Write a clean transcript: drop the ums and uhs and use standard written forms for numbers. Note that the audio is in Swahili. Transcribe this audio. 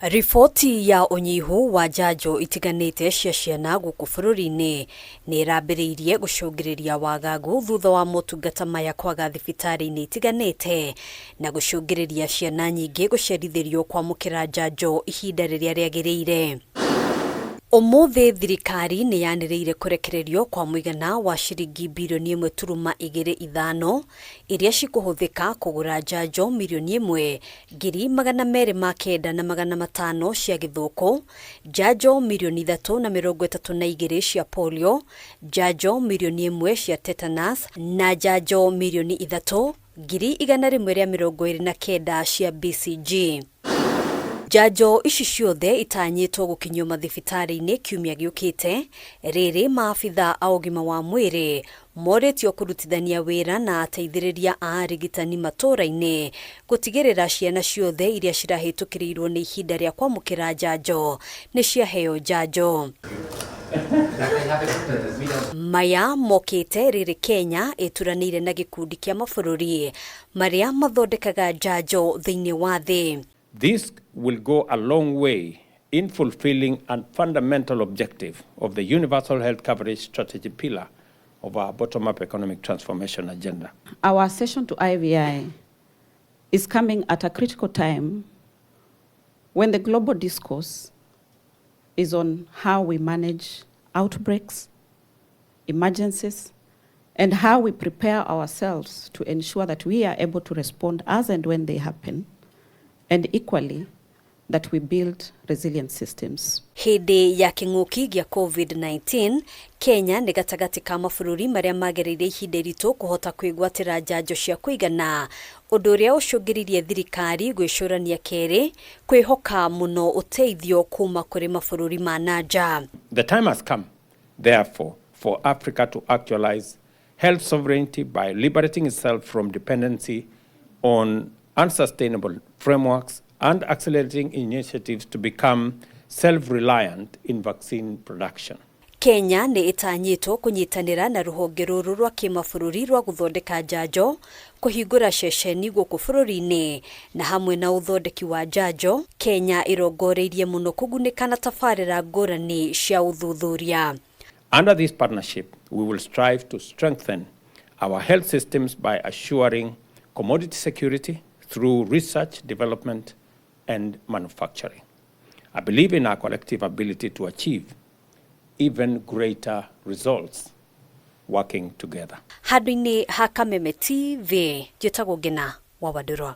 Riboti ya unyihu wa njanjo itiganite cia ciana guku bururi-ini ni irambiriirie gucungiriria wagagu thutha wa motungata maya kwaga thibitari-ini itiganite na gucungiriria ciana nyingi gucerithirio kwamukira njanjo ihinda riria riagiriire. Umuthi thirikari ni yaniriire kurekererio kwa muigana wa ciringi birioni 1.25 iria cikuhuthika kugura njanjo milioni 1,209,500 cia githuku, njanjo milioni 332 cia polio, njanjo milioni 1 cia tetanus na njanjo milioni 3,129 cia BCG. Njanjo ici ciothe itanyitwo gukinyio mathibitari-ini kiumia giukite. Riri maabitha a ugima wa mwiri moretio kurutithania wira na ateithiriria a arigitani matura-ini gutigirira ciana ciothe iria cirahitukirirwo ni ihinda ria kwamukira njanjo ni ciaheo njanjo. Maya MOKITE RIRI Kenya ITURANIIRE na gikundi kia mabururi maria mathondekaga njanjo thiini wa thi. This will go a long way in fulfilling a fundamental objective of the Universal Health Coverage Strategy pillar of our bottom-up economic transformation agenda. Our accession to IRIA is coming at a critical time when the global discourse is on how we manage outbreaks, emergencies, and how we prepare ourselves to ensure that we are able to respond as and when they happen, and equally that we build resilient systems. Hindi ya king'uki gya COVID-19, Kenya ni gatagati ka mabũrũri maria magereire ihinda iritu kuhota kwigwatira njanjo cia kuigana, undu uria ucungiririe thirikari gwicurania keri kwihoka muno uteithio kuma kuri mabũrũri ma nanja. The time has come, therefore, for Africa to actualize health sovereignty by liberating itself from dependency on unsustainable frameworks and accelerating initiatives to become self-reliant in vaccine production. Kenya ni itanyitwo kunyitanira na ruhonge ruru rwa kimabũrũri rwa guthondeka njanjo kuhingura ceceni guku bũrũri-ini na hamwe na uthondeki wa njanjo. Kenya irongoreirie muno kugunika na tabarĩra ngũrani cia uthuthuria. Under this partnership, we will strive to strengthen our health systems by assuring commodity security through research, development, and manufacturing. I believe in our collective ability to achieve even greater results working together. Handũ-inĩ ha Kameme TV, njĩtagwo Ngina wa Wadũrwa.